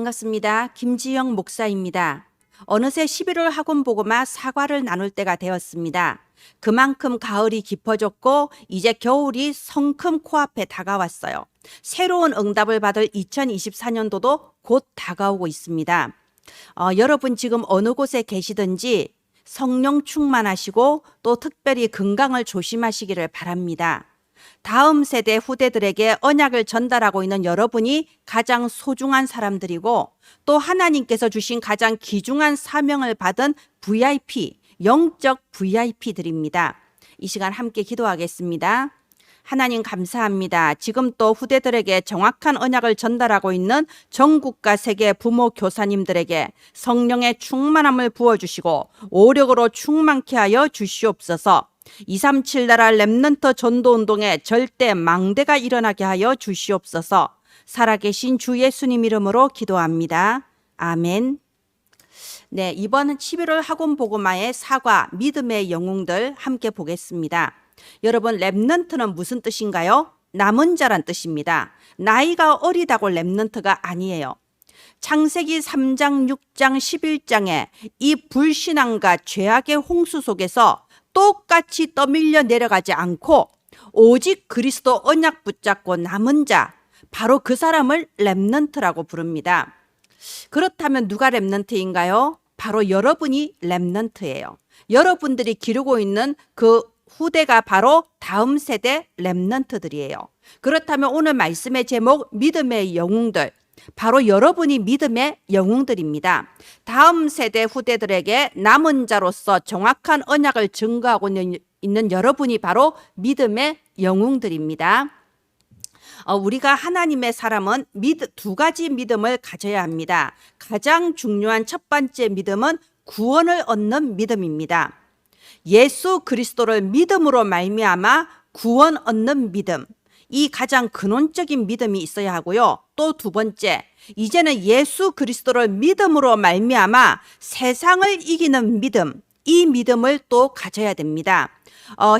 반갑습니다. 김지영 목사입니다. 어느새 11월 학원보고마 사과를 나눌 때가 되었습니다. 그만큼 가을이 깊어졌고 이제 겨울이 성큼 코앞에 다가왔어요. 새로운 응답을 받을 2024년도도 곧 다가오고 있습니다. 여러분 지금 어느 곳에 계시든지 성령 충만하시고 또 특별히 건강을 조심하시기를 바랍니다. 다음 세대 후대들에게 언약을 전달하고 있는 여러분이 가장 소중한 사람들이고 또 하나님께서 주신 가장 귀중한 사명을 받은 VIP, 영적 VIP들입니다. 이 시간 함께 기도하겠습니다. 하나님 감사합니다. 지금 또 후대들에게 정확한 언약을 전달하고 있는 전국과 세계 부모 교사님들에게 성령의 충만함을 부어주시고 오력으로 충만케 하여 주시옵소서. 237 나라 렘넌트 전도운동에 절대 망대가 일어나게 하여 주시옵소서. 살아계신 주 예수님 이름으로 기도합니다. 아멘. 네, 이번 11월 학원보고마의 사과, 믿음의 영웅들 함께 보겠습니다. 여러분, 렘넌트는 무슨 뜻인가요? 남은 자란 뜻입니다. 나이가 어리다고 렘넌트가 아니에요. 창세기 3장, 6장, 11장에 이 불신앙과 죄악의 홍수 속에서 똑같이 떠밀려 내려가지 않고 오직 그리스도 언약 붙잡고 남은 자, 바로 그 사람을 렘넌트라고 부릅니다. 그렇다면 누가 렘넌트인가요? 바로 여러분이 렘넌트예요. 여러분들이 기르고 있는 그 후대가 바로 다음 세대 렘넌트들이에요. 그렇다면 오늘 말씀의 제목 믿음의 영웅들, 바로 여러분이 믿음의 영웅들입니다. 다음 세대 후대들에게 남은 자로서 정확한 언약을 증거하고 있는 여러분이 바로 믿음의 영웅들입니다. 우리가 하나님의 사람은 두 가지 믿음을 가져야 합니다. 가장 중요한 첫 번째 믿음은 구원을 얻는 믿음입니다. 예수 그리스도를 믿음으로 말미암아 구원 얻는 믿음, 이 가장 근원적인 믿음이 있어야 하고요. 또 두 번째, 이제는 예수 그리스도를 믿음으로 말미암아 세상을 이기는 믿음, 이 믿음을 또 가져야 됩니다.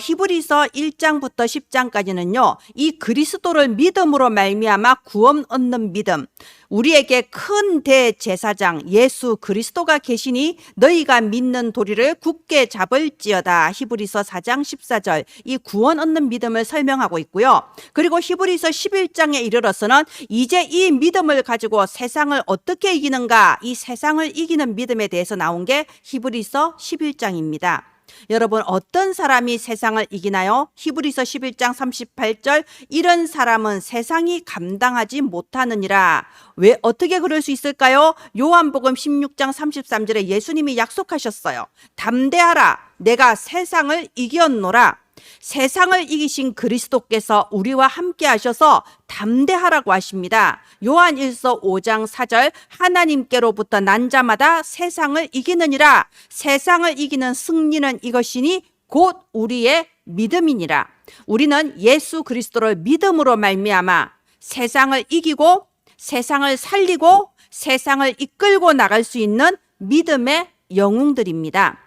히브리서 1장부터 10장까지는요. 이 그리스도를 믿음으로 말미암아 구원 얻는 믿음, 우리에게 큰 대제사장 예수 그리스도가 계시니 너희가 믿는 도리를 굳게 잡을지어다. 히브리서 4장 14절, 이 구원 얻는 믿음을 설명하고 있고요. 그리고 히브리서 11장에 이르러서는 이제 이 믿음을 가지고 세상을 어떻게 이기는가, 이 세상을 이기는 믿음에 대해서 나온 게 히브리서 11장입니다. 여러분, 어떤 사람이 세상을 이기나요? 히브리서 11장 38절, 이런 사람은 세상이 감당하지 못하느니라. 왜 어떻게 그럴 수 있을까요? 요한복음 16장 33절에 예수님이 약속하셨어요. 담대하라, 내가 세상을 이겼노라. 세상을 이기신 그리스도께서 우리와 함께 하셔서 담대하라고 하십니다. 요한 1서 5장 4절, 하나님께로부터 난 자마다 세상을 이기느니라. 세상을 이기는 승리는 이것이니 곧 우리의 믿음이니라. 우리는 예수 그리스도를 믿음으로 말미암아 세상을 이기고 세상을 살리고 세상을 이끌고 나갈 수 있는 믿음의 영웅들입니다.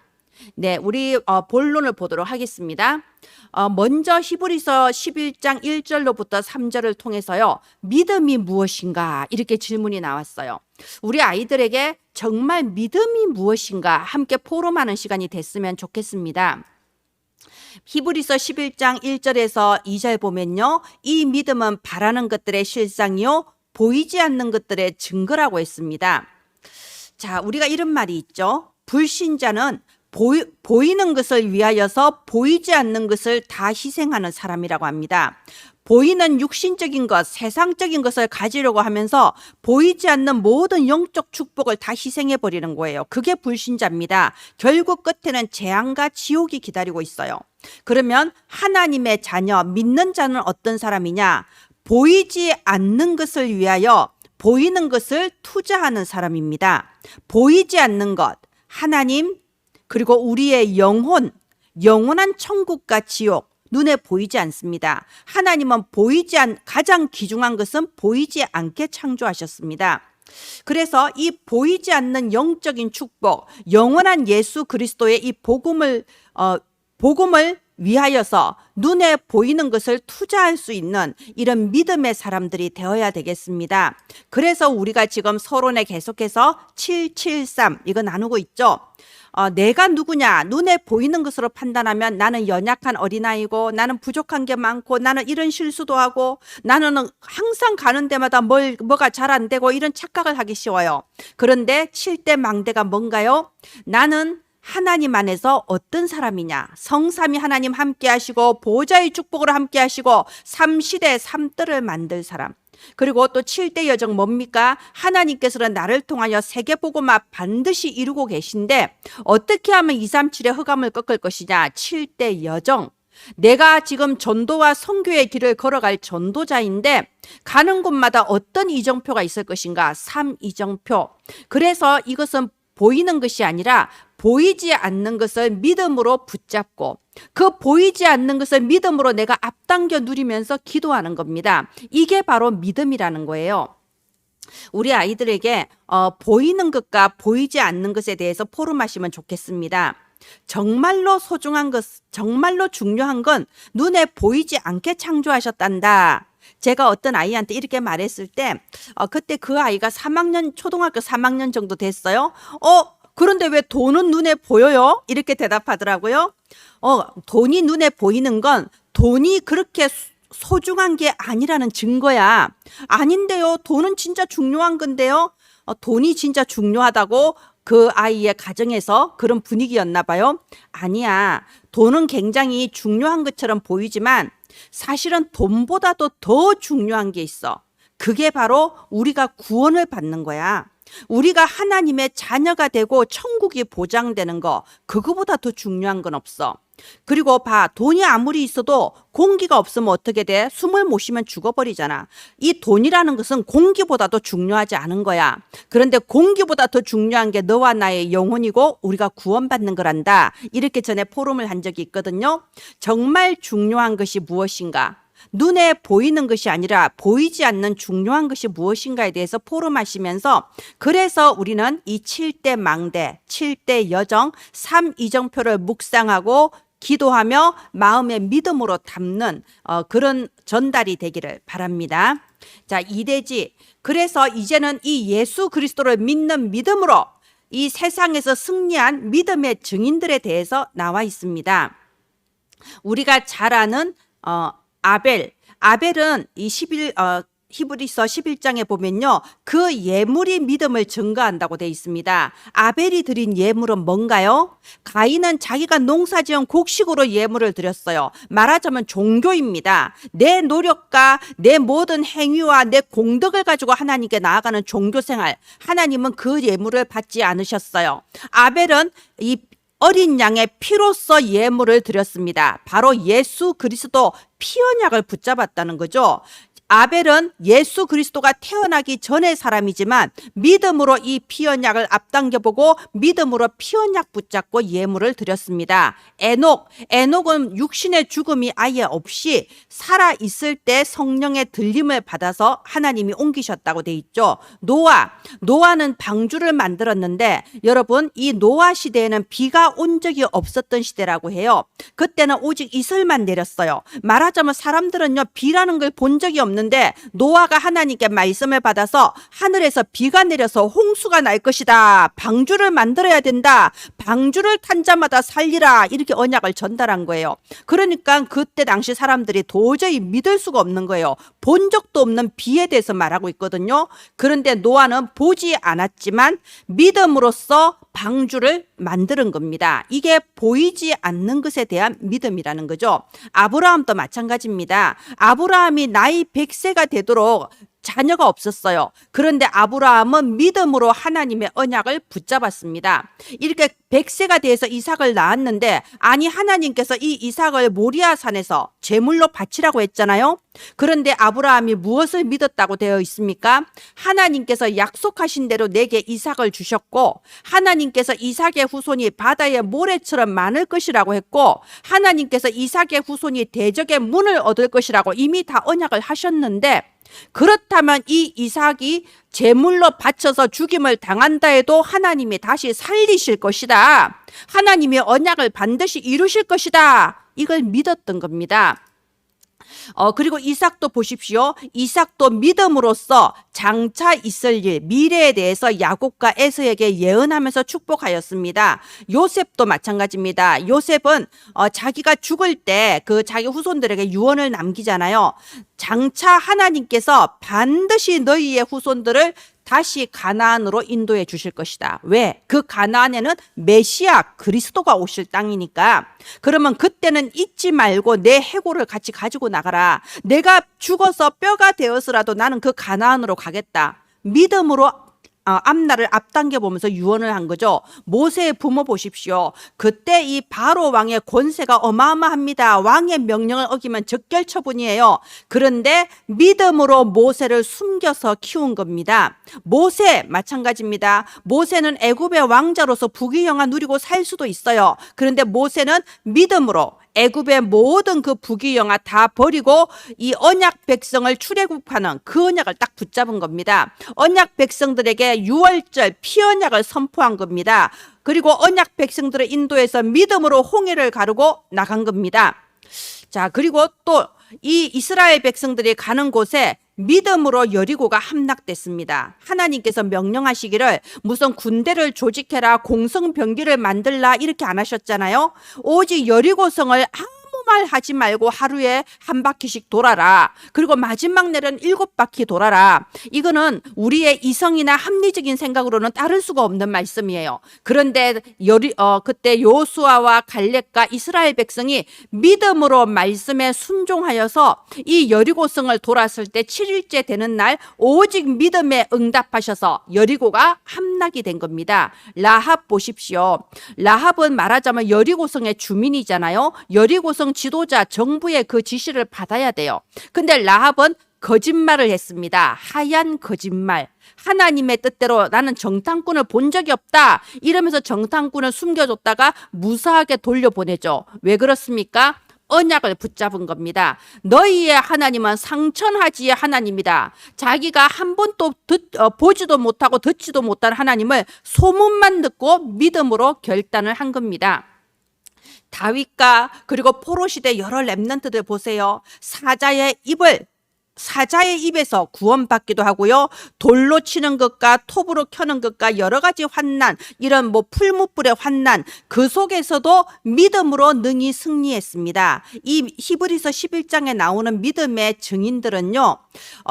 네, 우리 본론을 보도록 하겠습니다. 먼저 히브리서 11장 1절로부터 3절을 통해서요. 믿음이 무엇인가 이렇게 질문이 나왔어요. 우리 아이들에게 정말 믿음이 무엇인가 함께 포럼하는 시간이 됐으면 좋겠습니다. 히브리서 11장 1절에서 2절 보면요. 이 믿음은 바라는 것들의 실상이요 보이지 않는 것들의 증거라고 했습니다. 자, 우리가 이런 말이 있죠. 불신자는 보이는 것을 위하여서 보이지 않는 것을 다 희생하는 사람이라고 합니다. 보이는 육신적인 것, 세상적인 것을 가지려고 하면서 보이지 않는 모든 영적 축복을 다 희생해버리는 거예요. 그게 불신자입니다. 결국 끝에는 재앙과 지옥이 기다리고 있어요. 그러면 하나님의 자녀, 믿는 자는 어떤 사람이냐? 보이지 않는 것을 위하여 보이는 것을 투자하는 사람입니다. 보이지 않는 것, 하나님, 그리고 우리의 영혼, 영원한 천국과 지옥, 눈에 보이지 않습니다. 하나님은 가장 귀중한 것은 보이지 않게 창조하셨습니다. 그래서 이 보이지 않는 영적인 축복, 영원한 예수 그리스도의 이 복음을 위하여서 눈에 보이는 것을 투자할 수 있는 이런 믿음의 사람들이 되어야 되겠습니다. 그래서 우리가 지금 서론에 계속해서 773 이거 나누고 있죠. 내가 누구냐? 눈에 보이는 것으로 판단하면 나는 연약한 어린아이고, 나는 부족한 게 많고, 나는 이런 실수도 하고, 나는 항상 가는 데마다 뭐가 잘 안 되고, 이런 착각을 하기 쉬워요. 그런데 7대 망대가 뭔가요? 나는 하나님 안에서 어떤 사람이냐? 성삼위 하나님 함께 하시고, 보호자의 축복으로 함께 하시고, 삼시대 삼뜰을 만들 사람. 그리고 또 7대 여정 뭡니까? 하나님께서는 나를 통하여 세계복음화 반드시 이루고 계신데 어떻게 하면 237의 흑암을 꺾을 것이냐? 7대 여정. 내가 지금 전도와 선교의 길을 걸어갈 전도자인데 가는 곳마다 어떤 이정표가 있을 것인가? 3이정표. 그래서 이것은 보이는 것이 아니라 보이지 않는 것을 믿음으로 붙잡고 그 보이지 않는 것을 믿음으로 내가 앞당겨 누리면서 기도하는 겁니다. 이게 바로 믿음이라는 거예요. 우리 아이들에게 보이는 것과 보이지 않는 것에 대해서 포럼하시면 좋겠습니다. 정말로 소중한 것, 정말로 중요한 건 눈에 보이지 않게 창조하셨단다. 제가 어떤 아이한테 이렇게 말했을 때 그때 그 아이가 초등학교 3학년 정도 됐어요. 그런데 왜 돈은 눈에 보여요? 이렇게 대답하더라고요. 돈이 눈에 보이는 건 돈이 그렇게 소중한 게 아니라는 증거야. 아닌데요. 돈은 진짜 중요한 건데요. 돈이 진짜 중요하다고 그 아이의 가정에서 그런 분위기였나 봐요. 아니야. 돈은 굉장히 중요한 것처럼 보이지만 사실은 돈보다도 더 중요한 게 있어. 그게 바로 우리가 구원을 받는 거야. 우리가 하나님의 자녀가 되고 천국이 보장되는 거, 그거보다 더 중요한 건 없어. 그리고 돈이 아무리 있어도 공기가 없으면 어떻게 돼? 숨을 못 쉬면 죽어버리잖아. 이 돈이라는 것은 공기보다도 중요하지 않은 거야. 그런데 공기보다 더 중요한 게 너와 나의 영혼이고 우리가 구원받는 거란다. 이렇게 전에 포럼을 한 적이 있거든요. 정말 중요한 것이 무엇인가? 눈에 보이는 것이 아니라 보이지 않는 중요한 것이 무엇인가에 대해서 포럼하시면서 그래서 우리는 이 7대 망대, 7대 여정, 3이정표를 묵상하고 기도하며 마음의 믿음으로 담는 그런 전달이 되기를 바랍니다. 자, 이대지. 그래서 이제는 이 예수 그리스도를 믿는 믿음으로 이 세상에서 승리한 믿음의 증인들에 대해서 나와 있습니다. 우리가 잘 아는 아벨은 이 히브리서 11장에 보면요. 그 예물이 믿음을 증거한다고 되어 있습니다. 아벨이 드린 예물은 뭔가요? 가인은 자기가 농사지은 곡식으로 예물을 드렸어요. 말하자면 종교입니다. 내 노력과 내 모든 행위와 내 공덕을 가지고 하나님께 나아가는 종교생활. 하나님은 그 예물을 받지 않으셨어요. 아벨은 이 어린 양의 피로써 예물을 드렸습니다. 바로 예수 그리스도 피 언약을 붙잡았다는 거죠. 아벨은 예수 그리스도가 태어나기 전의 사람이지만 믿음으로 이 피 언약을 앞당겨보고 믿음으로 피 언약 붙잡고 예물을 드렸습니다. 에녹은 육신의 죽음이 아예 없이 살아있을 때 성령의 들림을 받아서 하나님이 옮기셨다고 돼 있죠. 노아는 방주를 만들었는데 여러분 이 노아 시대에는 비가 온 적이 없었던 시대라고 해요. 그때는 오직 이슬만 내렸어요. 말하자면 사람들은요 비라는 걸 본 적이 없는데 노아가 하나님께 말씀을 받아서 하늘에서 비가 내려서 홍수가 날 것이다. 방주를 만들어야 된다. 방주를 탄 자마다 살리라. 이렇게 언약을 전달한 거예요. 그러니까 그때 당시 사람들이 도저히 믿을 수가 없는 거예요. 본 적도 없는 비에 대해서 말하고 있거든요. 그런데 노아는 보지 않았지만 믿음으로써 방주를 만드는 겁니다. 이게 보이지 않는 것에 대한 믿음이라는 거죠. 아브라함도 마찬가지입니다. 아브라함이 나이 100세가 되도록 자녀가 없었어요. 그런데 아브라함은 믿음으로 하나님의 언약을 붙잡았습니다. 이렇게 100세가 돼서 이삭을 낳았는데 아니 하나님께서 이 이삭을 모리아 산에서 제물로 바치라고 했잖아요. 그런데 아브라함이 무엇을 믿었다고 되어 있습니까? 하나님께서 약속하신 대로 내게 이삭을 주셨고 하나님께서 이삭의 후손이 바다의 모래처럼 많을 것이라고 했고 하나님께서 이삭의 후손이 대적의 문을 얻을 것이라고 이미 다 언약을 하셨는데 그렇다면 이 이삭이 제물로 바쳐서 죽임을 당한다 해도 하나님이 다시 살리실 것이다. 하나님이 언약을 반드시 이루실 것이다. 이걸 믿었던 겁니다. 그리고 이삭도 보십시오. 이삭도 믿음으로써 장차 있을 일, 미래에 대해서 야곱과 에서에게 예언하면서 축복하였습니다. 요셉도 마찬가지입니다. 요셉은 자기가 죽을 때 그 자기 후손들에게 유언을 남기잖아요. 장차 하나님께서 반드시 너희의 후손들을 다시 가나안으로 인도해 주실 것이다. 왜? 그 가나안에는 메시아 그리스도가 오실 땅이니까. 그러면 그때는 잊지 말고 내 해골을 같이 가지고 나가라. 내가 죽어서 뼈가 되어서라도 나는 그 가나안으로 가겠다. 믿음으로 앞날을 앞당겨 보면서 유언을 한 거죠. 모세의 부모 보십시오. 그때 이 바로 왕의 권세가 어마어마합니다. 왕의 명령을 어기면 적결 처분이에요. 그런데 믿음으로 모세를 숨겨서 키운 겁니다. 모세 마찬가지입니다. 모세는 애굽의 왕자로서 부귀영화 누리고 살 수도 있어요. 그런데 모세는 믿음으로 애굽의 모든 그 부귀영화 다 버리고 이 언약 백성을 출애굽하는 그 언약을 딱 붙잡은 겁니다. 언약 백성들에게 유월절 피언약을 선포한 겁니다. 그리고 언약 백성들을 인도해서 믿음으로 홍해를 가르고 나간 겁니다. 자, 그리고 또 이 이스라엘 백성들이 가는 곳에 믿음으로 여리고가 함락됐습니다. 하나님께서 명령하시기를 무슨 군대를 조직해라, 공성병기를 만들라 이렇게 안 하셨잖아요. 오직 여리고성을 아무 말 하지 말고 하루에 한 바퀴씩 돌아라. 그리고 마지막 날은 7바퀴 돌아라. 이거는 우리의 이성이나 합리적인 생각으로는 따를 수가 없는 말씀이에요. 그런데 그때 여호수아와 갈렙과 이스라엘 백성이 믿음으로 말씀에 순종하여서 이 여리고성을 돌았을 때 7일째 되는 날 오직 믿음에 응답하셔서 여리고가 함락이 된 겁니다. 라합 보십시오. 라합은 말하자면 여리고성의 주민이잖아요. 여리고성 지도자 정부의 그 지시를 받아야 돼요. 근데 라합은 거짓말을 했습니다. 하얀 거짓말. 하나님의 뜻대로 나는 정탐꾼을 본 적이 없다. 이러면서 정탐꾼을 숨겨줬다가 무사하게 돌려보내죠. 왜 그렇습니까? 언약을 붙잡은 겁니다. 너희의 하나님은 상천하지의 하나님이다. 자기가 한 번도 보지도 못하고 듣지도 못한 하나님을 소문만 듣고 믿음으로 결단을 한 겁니다. 다윗과 그리고 포로 시대 여러 렘넌트들 보세요. 사자의 입에서 구원받기도 하고요. 돌로 치는 것과 톱으로 켜는 것과 여러 가지 환난, 이런 풀무불의 환난, 그 속에서도 믿음으로 능히 승리했습니다. 이 히브리서 11장에 나오는 믿음의 증인들은요,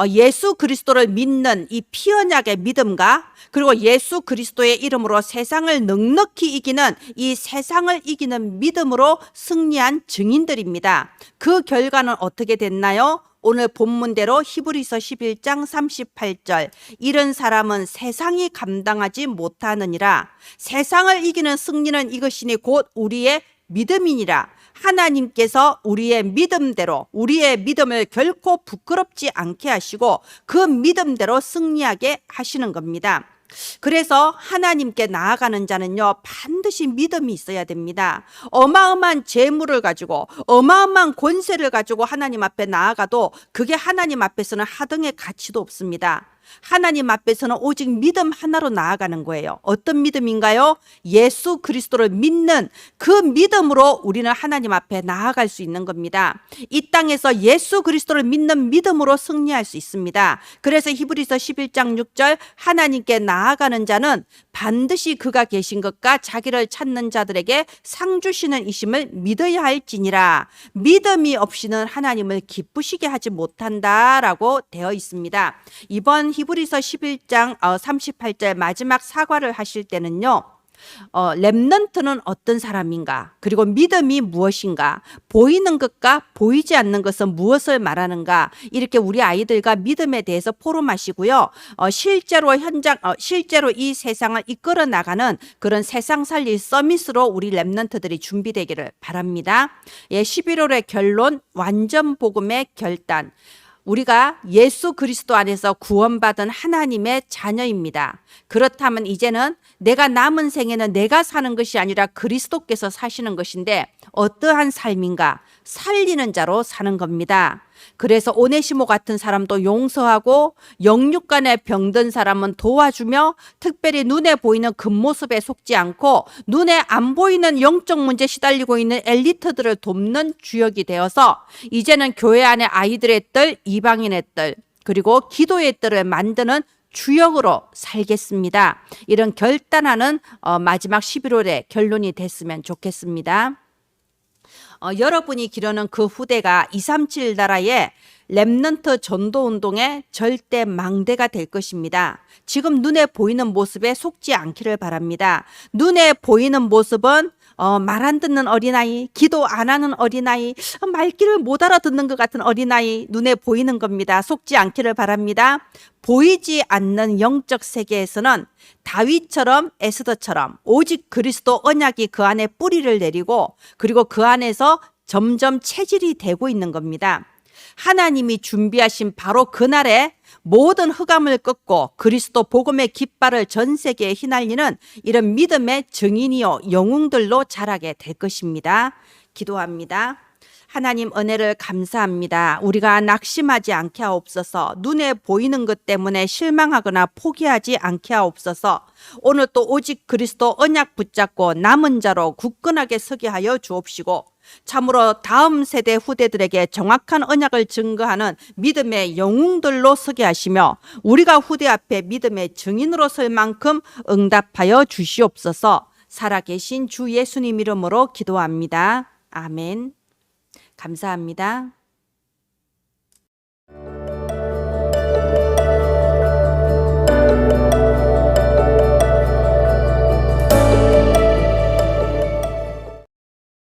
예수 그리스도를 믿는 이 피언약의 믿음과 그리고 예수 그리스도의 이름으로 세상을 넉넉히 이기는 이 세상을 이기는 믿음으로 승리한 증인들입니다. 그 결과는 어떻게 됐나요? 오늘 본문대로 히브리서 11장 38절 이런 사람은 세상이 감당하지 못하느니라. 세상을 이기는 승리는 이것이니 곧 우리의 믿음이니라. 하나님께서 우리의 믿음대로 우리의 믿음을 결코 부끄럽지 않게 하시고 그 믿음대로 승리하게 하시는 겁니다. 그래서 하나님께 나아가는 자는요 반드시 믿음이 있어야 됩니다. 어마어마한 재물을 가지고 어마어마한 권세를 가지고 하나님 앞에 나아가도 그게 하나님 앞에서는 하등의 가치도 없습니다. 하나님 앞에서는 오직 믿음 하나로 나아가는 거예요. 어떤 믿음인가요? 예수 그리스도를 믿는 그 믿음으로 우리는 하나님 앞에 나아갈 수 있는 겁니다. 이 땅에서 예수 그리스도를 믿는 믿음으로 승리할 수 있습니다. 그래서 히브리서 11장 6절 하나님께 나아가는 자는 반드시 그가 계신 것과 자기를 찾는 자들에게 상 주시는 이심을 믿어야 할지니라. 믿음이 없이는 하나님을 기쁘시게 하지 못한다라고 되어 있습니다. 이번 히브리서 11장 38절 마지막 사과를 하실 때는요. 렘넌트는 어떤 사람인가? 그리고 믿음이 무엇인가? 보이는 것과 보이지 않는 것은 무엇을 말하는가? 이렇게 우리 아이들과 믿음에 대해서 포럼하시고요. 실제로 이 세상을 이끌어 나가는 그런 세상 살릴 서밋으로 우리 렘넌트들이 준비되기를 바랍니다. 11월의 결론, 완전 복음의 결단. 우리가 예수 그리스도 안에서 구원받은 하나님의 자녀입니다. 그렇다면 이제는 내가 남은 생에는 내가 사는 것이 아니라 그리스도께서 사시는 것인데 어떠한 삶인가? 살리는 자로 사는 겁니다. 그래서 오네시모 같은 사람도 용서하고 영육간에 병든 사람은 도와주며 특별히 눈에 보이는 겉모습에 속지 않고 눈에 안 보이는 영적 문제에 시달리고 있는 엘리트들을 돕는 주역이 되어서 이제는 교회 안에 아이들의 뜰, 이방인의 뜰, 그리고 기도의 뜰을 만드는 주역으로 살겠습니다. 이런 결단하는 마지막 11월에 결론이 됐으면 좋겠습니다. 여러분이 기르는 그 후대가 237 나라의 렘넌트 전도 운동의 절대 망대가 될 것입니다. 지금 눈에 보이는 모습에 속지 않기를 바랍니다. 눈에 보이는 모습은 말 안 듣는 어린아이, 기도 안 하는 어린아이, 말귀를 못 알아듣는 것 같은 어린아이, 눈에 보이는 겁니다. 속지 않기를 바랍니다. 보이지 않는 영적 세계에서는 다윗처럼 에스더처럼 오직 그리스도 언약이 그 안에 뿌리를 내리고 그리고 그 안에서 점점 체질이 되고 있는 겁니다. 하나님이 준비하신 바로 그날에 모든 흑암을 꺾고 그리스도 복음의 깃발을 전 세계에 휘날리는 이런 믿음의 증인이요 영웅들로 자라게 될 것입니다. 기도합니다. 하나님 은혜를 감사합니다. 우리가 낙심하지 않게 하옵소서. 눈에 보이는 것 때문에 실망하거나 포기하지 않게 하옵소서. 오늘 또 오직 그리스도 언약 붙잡고 남은 자로 굳건하게 서게 하여 주옵시고 참으로 다음 세대 후대들에게 정확한 언약을 증거하는 믿음의 영웅들로 서게 하시며 우리가 후대 앞에 믿음의 증인으로 설 만큼 응답하여 주시옵소서. 살아계신 주 예수님 이름으로 기도합니다. 아멘. 감사합니다.